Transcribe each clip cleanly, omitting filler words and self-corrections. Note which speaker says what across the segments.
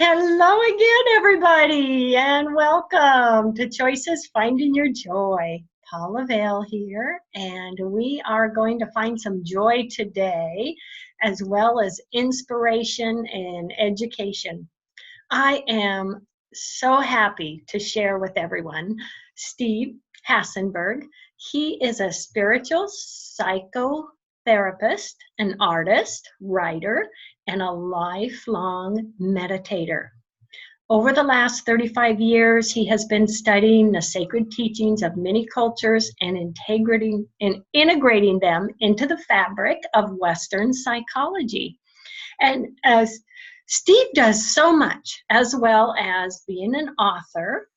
Speaker 1: Hello again, everybody, and welcome to Choices Finding Your Joy. Paula Vail here, and we are going to find some joy today, as well as inspiration and education. I am so happy to share with everyone Steve Hasenberg. He is a spiritual psychotherapist, an artist, writer, and a lifelong meditator. Over the last 35 years, he has been studying the sacred teachings of many cultures and integrating them into the fabric of Western psychology. And as Steve does so much, as well as being an author,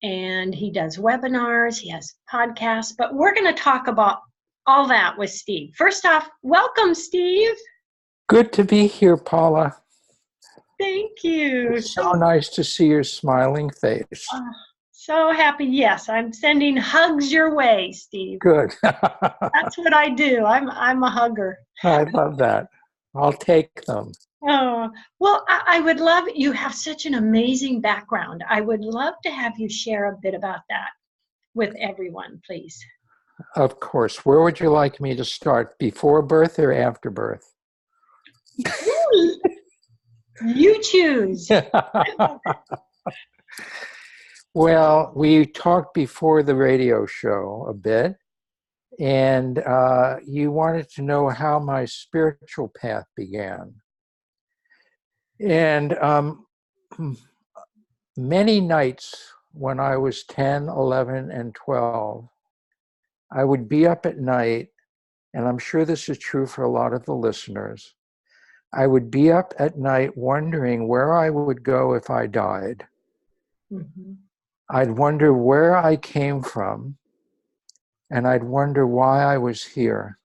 Speaker 1: and he does webinars, he has podcasts, but we're going to talk about all that with Steve. First off, welcome, Steve.
Speaker 2: Good to be here, Paula.
Speaker 1: Thank you.
Speaker 2: It's so nice to see your smiling face.
Speaker 1: So happy. Yes, I'm sending hugs your way, Steve.
Speaker 2: Good.
Speaker 1: That's what I do. I'm a hugger.
Speaker 2: I love that. I'll take them.
Speaker 1: Oh, well, I would love, you have such an amazing background. I would love to have you share a bit about that with everyone, please.
Speaker 2: Of course. Where would you like me to start? Before birth or after birth?
Speaker 1: You choose.
Speaker 2: Well, we talked before the radio show a bit, and you wanted to know how my spiritual path began. And many nights when I was 10, 11, and 12, I would be up at night, and I'm sure this is true for a lot of the listeners. I would be up at night wondering where I would go if I died.
Speaker 1: Mm-hmm.
Speaker 2: I'd wonder where I came from, and I'd wonder why I was here.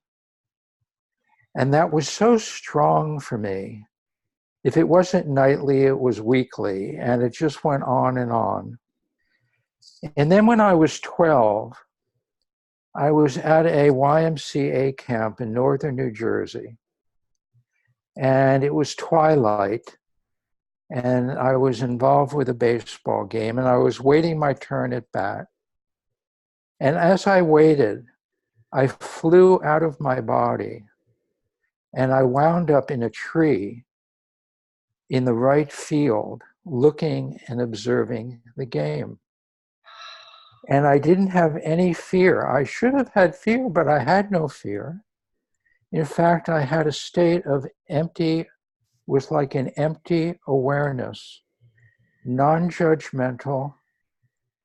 Speaker 2: And that was so strong for me. If it wasn't nightly, it was weekly, and it just went on and on. And then when I was 12, I was at a YMCA camp in northern New Jersey. And it was twilight, and I was involved with a baseball game, and I was waiting my turn at bat. And as I waited, I flew out of my body, and I wound up in a tree in the right field, looking and observing the game. And I didn't have any fear. I should have had fear, but I had no fear. In fact, I had a state of was like an empty awareness, non-judgmental,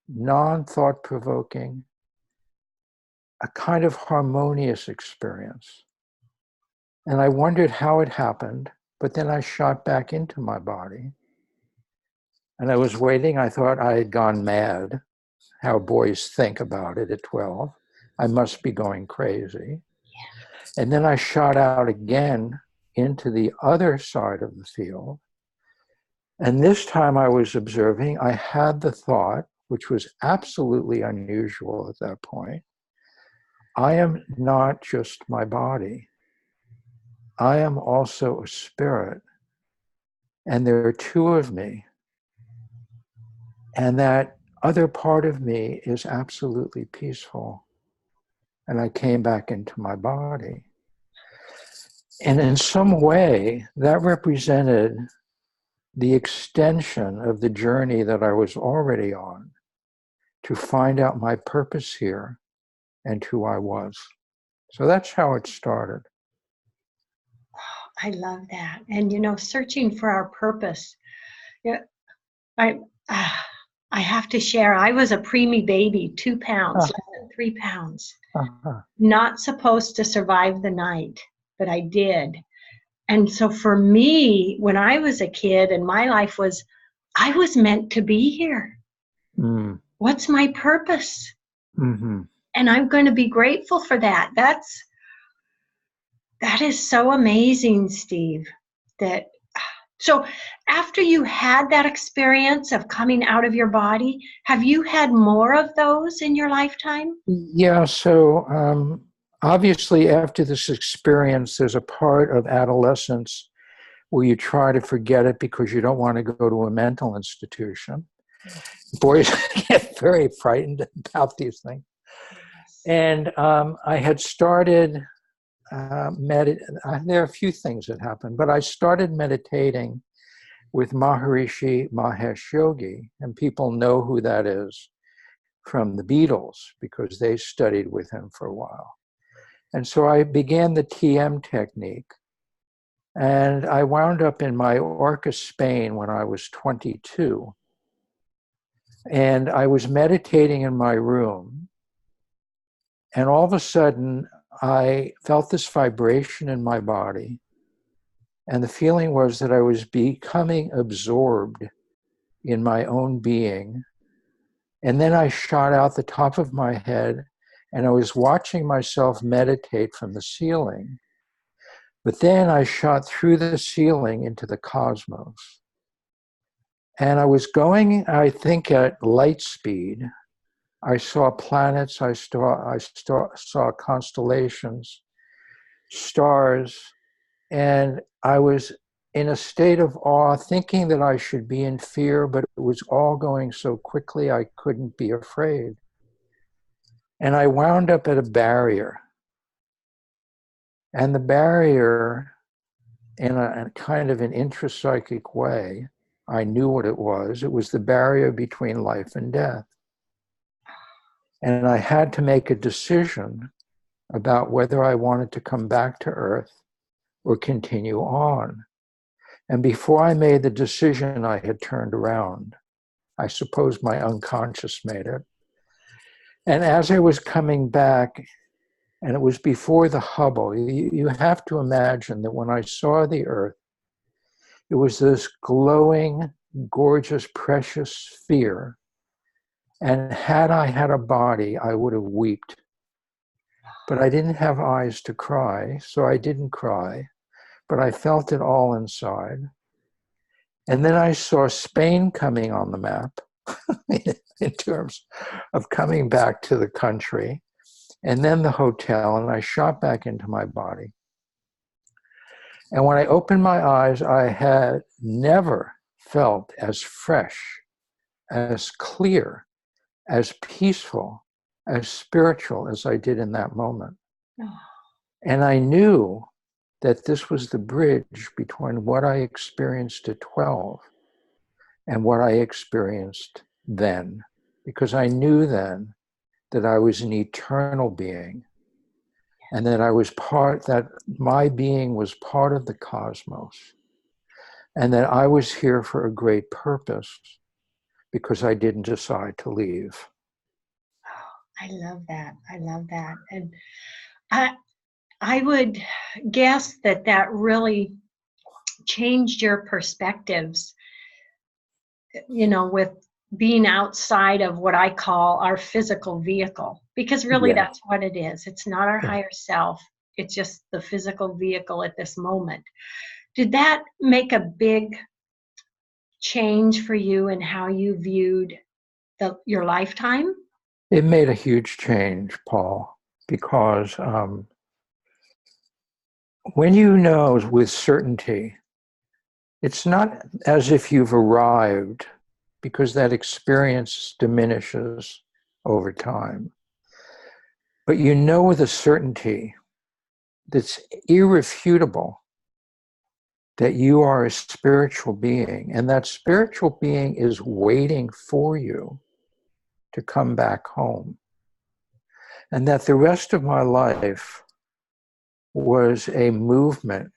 Speaker 2: non-thought-provoking, a kind of harmonious experience. And I wondered how it happened, but then I shot back into my body. And I was waiting. I thought I had gone mad, how boys think about it at 12. I must be going crazy. And then I shot out again into the other side of the field. And this time I was observing, I had the thought, which was absolutely unusual at that point, I am not just my body. I am also a spirit. And there are two of me. And that other part of me is absolutely peaceful. And I came back into my body. And in some way, that represented the extension of the journey that I was already on to find out my purpose here and who I was. So that's how it started.
Speaker 1: I love that. And, searching for our purpose. Yeah, I have to share, I was a preemie baby, 2 pounds, less than 3 pounds. Not supposed to survive the night, but I did. And so for me, when I was a kid and my life was, I was meant to be here.
Speaker 2: Mm.
Speaker 1: What's my purpose?
Speaker 2: Mm-hmm.
Speaker 1: And I'm going to be grateful for that. That is so amazing, Steve. So after you had that experience of coming out of your body, have you had more of those in your lifetime?
Speaker 2: Yeah, so obviously after this experience, there's a part of adolescence where you try to forget it because you don't want to go to a mental institution. Boys get very frightened about these things. And I had started there are a few things that happened, but I started meditating with Maharishi Mahesh Yogi, and people know who that is from the Beatles because they studied with him for a while. And so I began the TM technique, and I wound up in Mallorca, Spain when I was 22. And I was meditating in my room, and all of a sudden I felt this vibration in my body. And the feeling was that I was becoming absorbed in my own being. And then I shot out the top of my head, and I was watching myself meditate from the ceiling. But then I shot through the ceiling into the cosmos. And I was going, I think, at light speed. I saw planets, I saw constellations, stars, and I was in a state of awe, thinking that I should be in fear, but it was all going so quickly I couldn't be afraid. And I wound up at a barrier. And the barrier, in a kind of an intrapsychic way, I knew what it was. It was the barrier between life and death. And I had to make a decision about whether I wanted to come back to Earth or continue on. And before I made the decision, I had turned around. I suppose my unconscious made it. And as I was coming back, and it was before the Hubble, you have to imagine that when I saw the Earth, it was this glowing, gorgeous, precious sphere. And had I had a body, I would have wept. But I didn't have eyes to cry, so I didn't cry. But I felt it all inside. And then I saw Spain coming on the map in terms of coming back to the country, and then the hotel, and I shot back into my body. And when I opened my eyes, I had never felt as fresh, as clear, as peaceful, as spiritual as I did in that moment. Oh. And I knew that this was the bridge between what I experienced at 12 and what I experienced then, because I knew then that I was an eternal being, and that I was that my being was part of the cosmos, and that I was here for a great purpose because I didn't decide to leave.
Speaker 1: I love that. I love that. And I would guess that that really changed your perspectives, you know, with being outside of what I call our physical vehicle, because really that's what it is. It's not our higher self. It's just the physical vehicle at this moment. Did that make a big change for you in how you viewed your lifetime?
Speaker 2: It made a huge change, Paul, because when you know with certainty, it's not as if you've arrived, because that experience diminishes over time. But you know with a certainty that's irrefutable that you are a spiritual being, and that spiritual being is waiting for you to come back home. And that the rest of my life was a movement.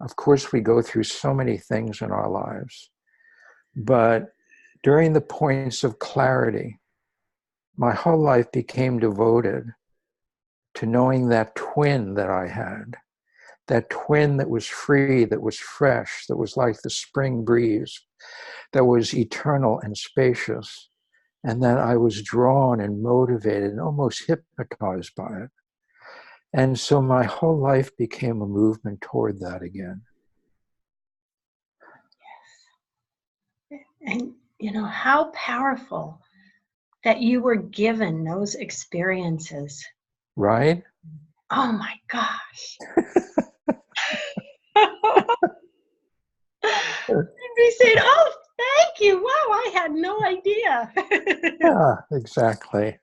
Speaker 2: Of course, we go through so many things in our lives, but during the points of clarity, my whole life became devoted to knowing that twin that I had, that twin that was free, that was fresh, that was like the spring breeze, that was eternal and spacious, and that I was drawn and motivated and almost hypnotized by it. And so my whole life became a movement toward that again.
Speaker 1: Yes. And you know, how powerful that you were given those experiences.
Speaker 2: Right?
Speaker 1: Oh my gosh. He said, oh, thank you. Wow, I had no idea.
Speaker 2: Yeah, exactly.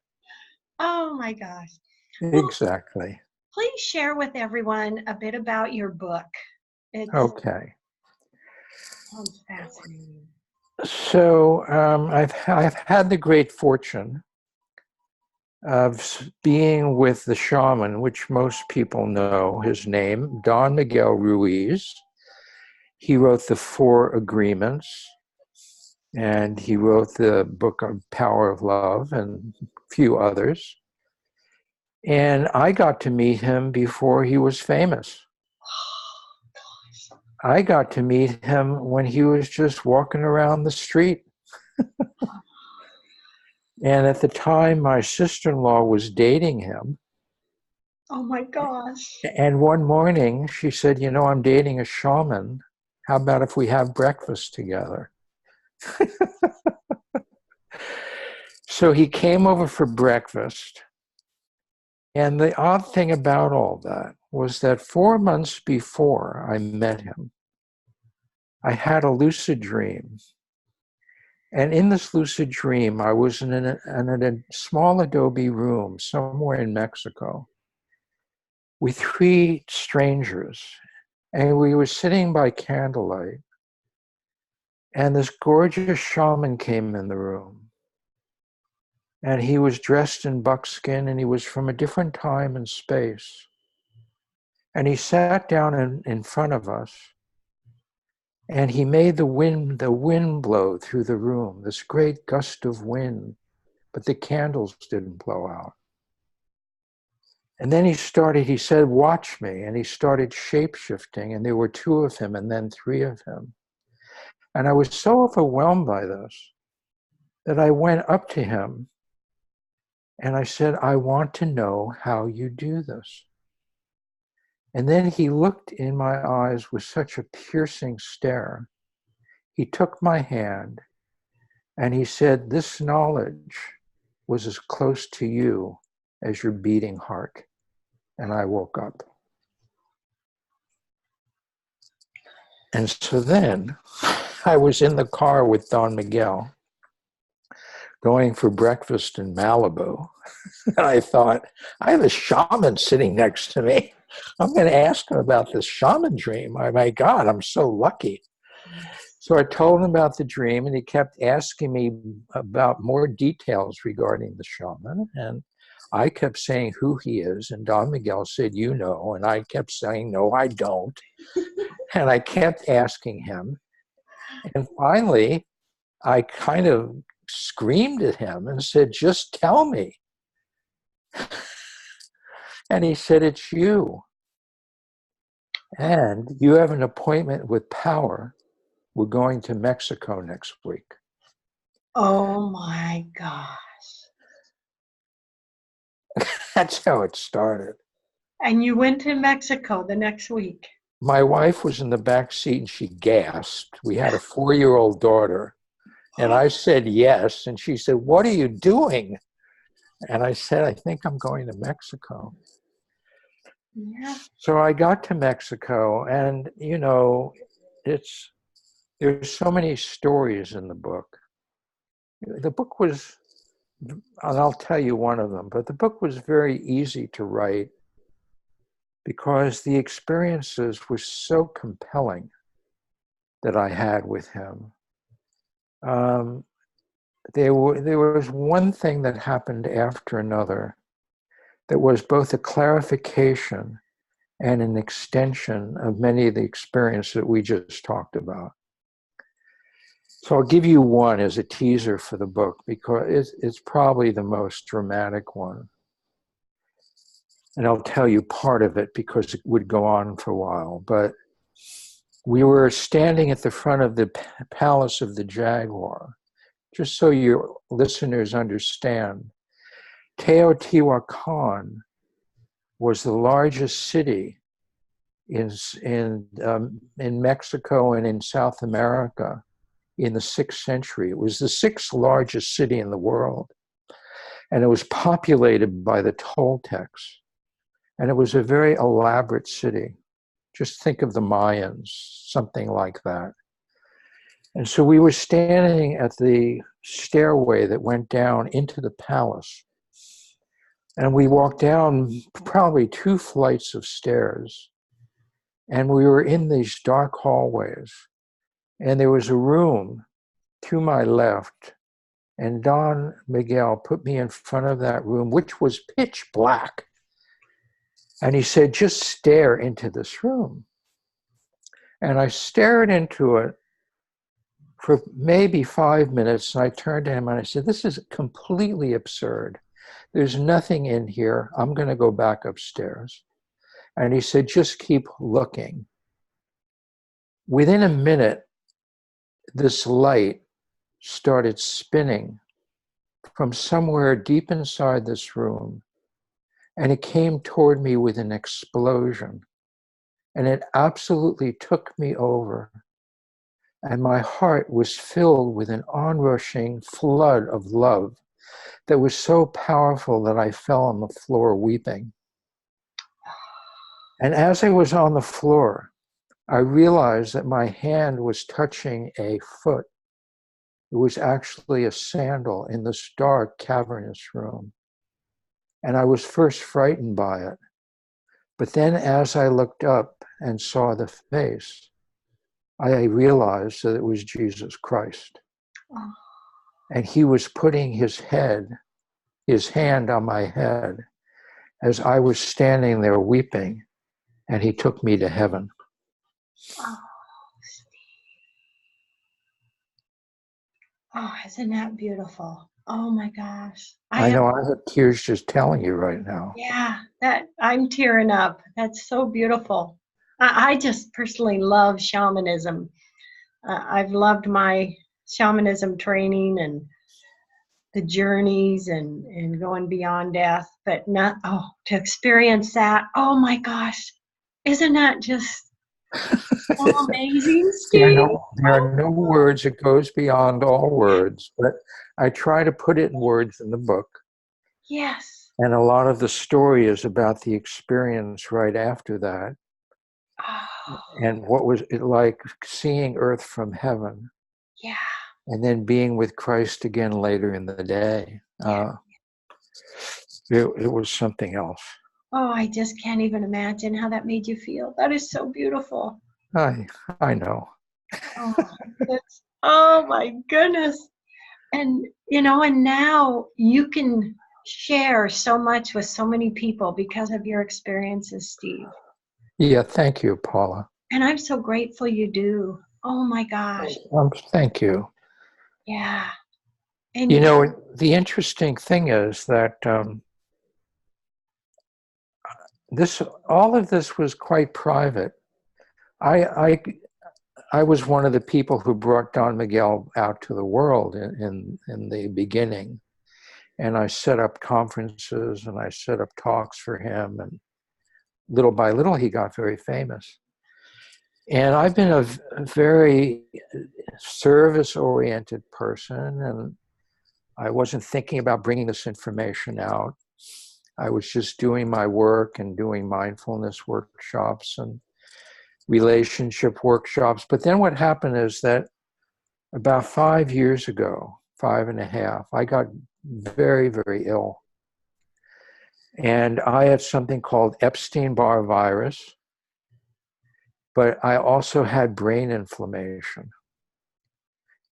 Speaker 1: Oh my gosh. Well,
Speaker 2: Exactly.
Speaker 1: please share with everyone a bit about your book. It
Speaker 2: Okay.
Speaker 1: sounds fascinating.
Speaker 2: So I've had the great fortune of being with the shaman, which most people know his name, Don Miguel Ruiz. He wrote the Four Agreements, and he wrote the book on Power of Love and a few others. And I got to meet him before he was famous. I got to meet him when he was just walking around the street. And at the time, my sister-in-law was dating him.
Speaker 1: Oh my gosh.
Speaker 2: And one morning she said, you know, I'm dating a shaman. How about if we have breakfast together? So he came over for breakfast. And the odd thing about all that was that 4 months before I met him, I had a lucid dream. And in this lucid dream, I was in a small adobe room somewhere in Mexico with three strangers. And we were sitting by candlelight. And this gorgeous shaman came in the room. And he was dressed in buckskin, and he was from a different time and space. And he sat down in front of us, and he made the wind blow through the room, this great gust of wind, but the candles didn't blow out. And then he said, watch me. And he started shape-shifting, and there were two of him and then three of him. And I was so overwhelmed by this that I went up to him and I said, I want to know how you do this. And then he looked in my eyes with such a piercing stare. He took my hand and he said, this knowledge was as close to you as your beating heart. And I woke up. And so then I was in the car with Don Miguel going for breakfast in Malibu. And I thought, I have a shaman sitting next to me. I'm going to ask him about this shaman dream. Oh my God, I'm so lucky. So I told him about the dream, and he kept asking me about more details regarding the shaman. And I kept saying who he is. And Don Miguel said, you know. And I kept saying, no, I don't. And I kept asking him. And finally, I kind of screamed at him and said, just tell me. And he said, it's you. And you have an appointment with power. We're going to Mexico next week.
Speaker 1: Oh my gosh.
Speaker 2: That's how it started.
Speaker 1: And you went to Mexico the next week.
Speaker 2: My wife was in the back seat and she gasped. We had a 4-year-old daughter. And I said yes. And she said, what are you doing? And I said, I think I'm going to Mexico.
Speaker 1: Yeah.
Speaker 2: So I got to Mexico, and, you know, there's so many stories in the book. The book was, and I'll tell you one of them, but the book was very easy to write because the experiences were so compelling that I had with him. There was one thing that happened after another that was both a clarification and an extension of many of the experiences that we just talked about. So I'll give you one as a teaser for the book because it's probably the most dramatic one. And I'll tell you part of it because it would go on for a while. But we were standing at the front of the Palace of the Jaguar. Just so your listeners understand, Teotihuacan was the largest city in Mexico and in South America in the 6th century. It was the 6th largest city in the world. And it was populated by the Toltecs. And it was a very elaborate city. Just think of the Mayans, something like that. And so we were standing at the stairway that went down into the palace. And we walked down probably 2 flights of stairs. And we were in these dark hallways. And there was a room to my left. And Don Miguel put me in front of that room, which was pitch black. And he said, just stare into this room. And I stared into it for maybe 5 minutes. And I turned to him and I said, this is completely absurd. There's nothing in here. I'm going to go back upstairs. And he said, just keep looking. Within a minute, this light started spinning from somewhere deep inside this room. And it came toward me with an explosion. And it absolutely took me over. And my heart was filled with an onrushing flood of love that was so powerful that I fell on the floor weeping. And as I was on the floor, I realized that my hand was touching a foot. It was actually a sandal in this dark, cavernous room. And I was first frightened by it. But then as I looked up and saw the face, I realized that it was Jesus Christ. Oh. And he was putting his hand on my head as I was standing there weeping, and he took me to heaven.
Speaker 1: Oh, oh, isn't that beautiful? Oh my gosh.
Speaker 2: I know I have tears just telling you right now.
Speaker 1: Yeah, that I'm tearing up. That's so beautiful. I just personally love shamanism. I've loved my shamanism training and the journeys and going beyond death, but not, to experience that. Oh my gosh. Isn't that just so amazing, Steve?
Speaker 2: There are no words. It goes beyond all words, but I try to put it in words in the book.
Speaker 1: Yes.
Speaker 2: And a lot of the story is about the experience right after that. Oh. And what was it like seeing Earth from heaven?
Speaker 1: Yeah.
Speaker 2: And then being with Christ again later in the day. It was something else.
Speaker 1: Oh, I just can't even imagine how that made you feel. That is so beautiful.
Speaker 2: I know.
Speaker 1: Oh my goodness. And, and now you can share so much with so many people because of your experiences, Steve.
Speaker 2: Yeah, thank you, Paula.
Speaker 1: And I'm so grateful you do. Oh my gosh.
Speaker 2: Thank you.
Speaker 1: Yeah. And
Speaker 2: the interesting thing is that all of this was quite private. I was one of the people who brought Don Miguel out to the world in the beginning. And I set up conferences and I set up talks for him. And little by little, he got very famous. And I've been a very service-oriented person. And I wasn't thinking about bringing this information out. I was just doing my work and doing mindfulness workshops and relationship workshops. But then what happened is that about 5 years ago, 5.5, I got very, very ill. And I had something called Epstein-Barr virus, but I also had brain inflammation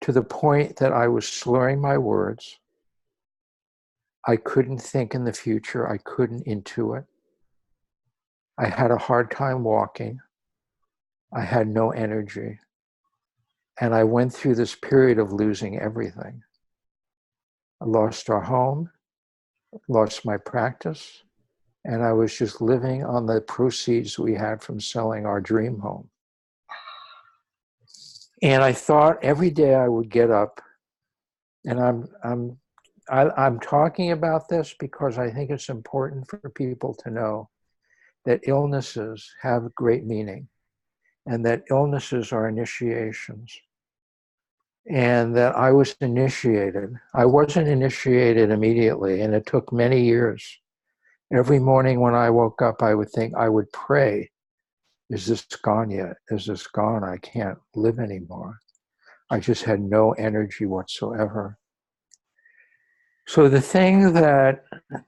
Speaker 2: to the point that I was slurring my words. I couldn't think in the future. I couldn't intuit. I had a hard time walking. I had no energy. And I went through this period of losing everything. I lost our home, lost my practice, and I was just living on the proceeds we had from selling our dream home. And I thought every day I would get up, and I'm talking about this because I think it's important for people to know that illnesses have great meaning, and that illnesses are initiations. And that I was initiated. I wasn't initiated immediately, and it took many years. Every morning when I woke up, I would pray, is this gone yet? Is this gone? I can't live anymore. I just had no energy whatsoever. So the thing that,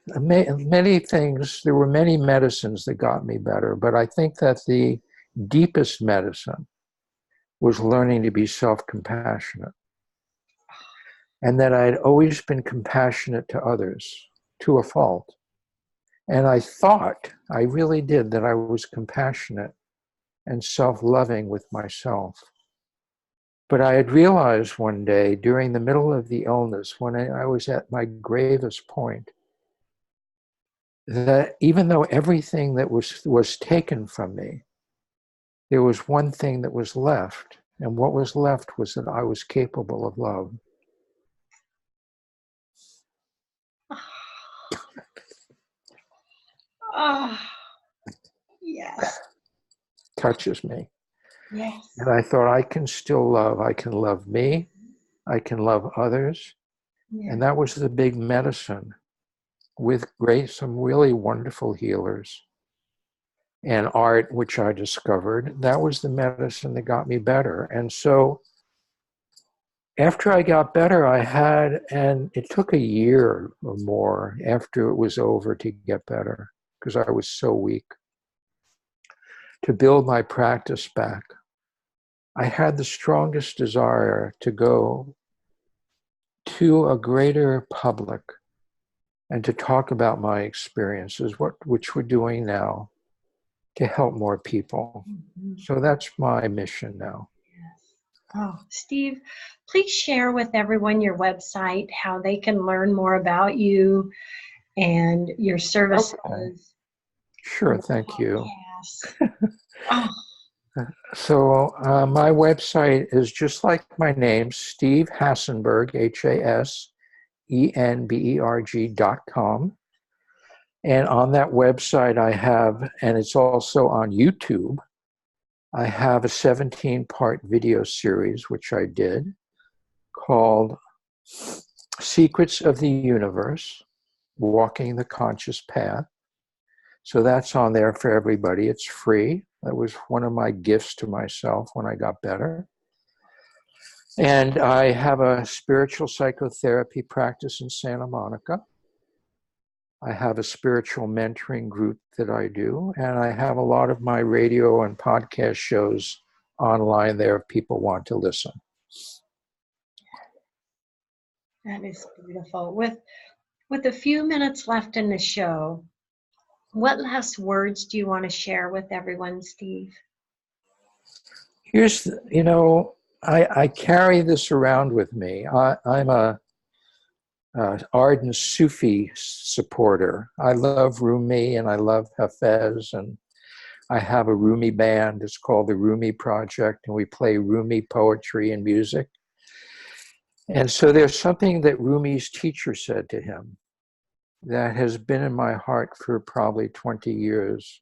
Speaker 2: many things, there were many medicines that got me better, but I think that the deepest medicine was learning to be self-compassionate. And that I had always been compassionate to others, to a fault. And I thought, I really did, that I was compassionate and self-loving with myself. But I had realized one day during the middle of the illness, when I was at my gravest point, that even though everything that was taken from me, there was one thing that was left. And what was left was that I was capable of love.
Speaker 1: Oh, yes.
Speaker 2: Touches me.
Speaker 1: Yes.
Speaker 2: And I thought, I can still love. I can love me. I can love others.
Speaker 1: Yeah.
Speaker 2: And that was the big medicine, with some really wonderful healers and art, which I discovered. That was the medicine that got me better. And so after I got better, and it took a year or more after it was over to get better, because I was so weak, to build my practice back. I had the strongest desire to go to a greater public and to talk about my experiences, which we're doing now, to help more people.
Speaker 1: Mm-hmm.
Speaker 2: So that's my mission now.
Speaker 1: Yes. Oh, Steve, please share with everyone your website, how they can learn more about you and your services.
Speaker 2: Okay. Sure, thank you.
Speaker 1: Oh,
Speaker 2: So my website is just like my name, Steve Hasenberg, HASENBERG.com. And on that website I have, and it's also on YouTube, I have a 17-part video series, which I did, called Secrets of the Universe, Walking the Conscious Path. So that's on there for everybody. It's free. That was one of my gifts to myself when I got better. And I have a spiritual psychotherapy practice in Santa Monica. I have a spiritual mentoring group that I do, and I have a lot of my radio and podcast shows online there if people want to listen.
Speaker 1: that is beautiful. With a few minutes left in the show, what last words do you want to share with everyone, Steve?
Speaker 2: Here's, I carry this around with me. I'm a ardent Sufi supporter. I love Rumi and I love Hafez, and I have a Rumi band. It's called the Rumi Project, and we play Rumi poetry and music. And so there's something that Rumi's teacher said to him that has been in my heart for probably 20 years.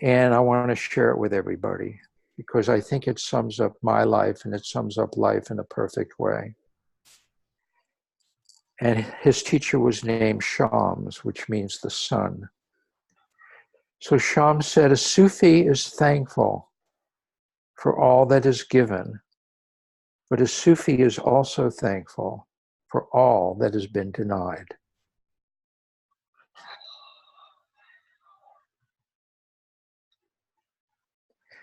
Speaker 2: And I want to share it with everybody because I think it sums up my life, and it sums up life in a perfect way. And his teacher was named Shams, which means the sun. So Shams said, a Sufi is thankful for all that is given, but a Sufi is also thankful for all that has been denied.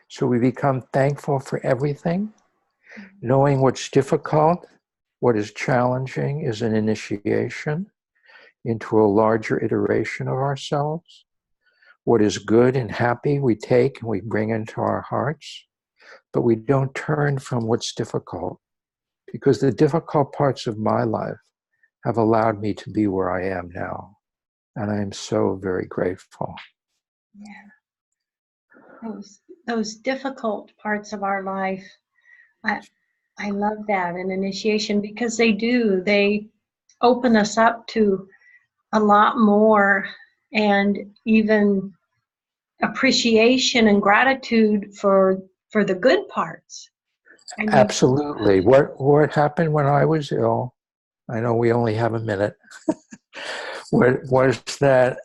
Speaker 2: So we become thankful for everything, knowing what's difficult, what is challenging is an initiation into a larger iteration of ourselves. What is good and happy we take and we bring into our hearts, but we don't turn from what's difficult, because the difficult parts of my life have allowed me to be where I am now. And I am so very grateful.
Speaker 1: Yeah. Those difficult parts of our life, I love that, an initiation, because they open us up to a lot more, and even appreciation and gratitude for the good parts. I mean,
Speaker 2: Absolutely. What happened when I was ill, I know we only have a minute, was that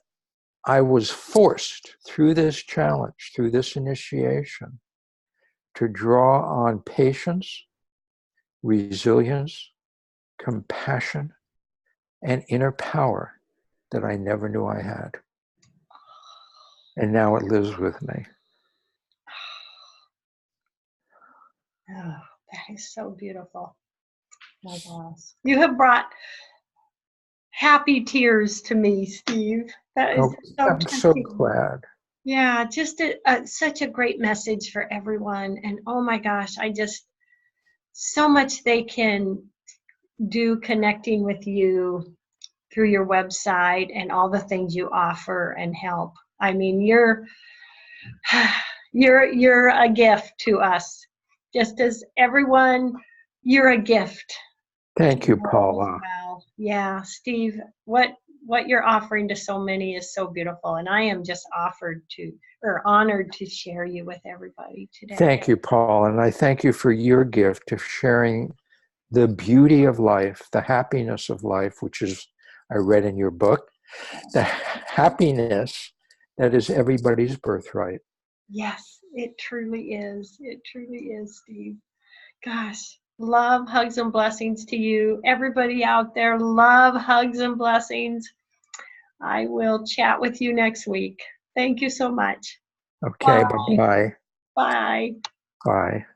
Speaker 2: I was forced through this challenge, through this initiation, to draw on patience resilience, compassion, and inner power that I never knew I had. And now it lives with me.
Speaker 1: Oh, that is so beautiful. My gosh. You have brought happy tears to me, Steve. That is
Speaker 2: Oh,
Speaker 1: so
Speaker 2: I'm so
Speaker 1: touching.
Speaker 2: glad.
Speaker 1: Yeah, just such a great message for everyone. And oh my gosh, so much they can do connecting with you through your website and all the things you offer and help. I mean, you're a gift to us. Just as everyone, you're a gift.
Speaker 2: Thank you,
Speaker 1: As
Speaker 2: Paula.
Speaker 1: well. Yeah, Steve, what you're offering to so many is so beautiful, and I am just honored to share you with everybody today.
Speaker 2: Thank you, Paul. And I thank you for your gift of sharing the beauty of life, the happiness of life, which is, I read in your book, the happiness that is everybody's birthright.
Speaker 1: Yes, it truly is. It truly is, Steve. Gosh, love, hugs, and blessings to you. Everybody out there, love, hugs, and blessings. I will chat with you next week. Thank you so much.
Speaker 2: Okay,
Speaker 1: Bye.
Speaker 2: bye-bye.
Speaker 1: Bye.
Speaker 2: Bye.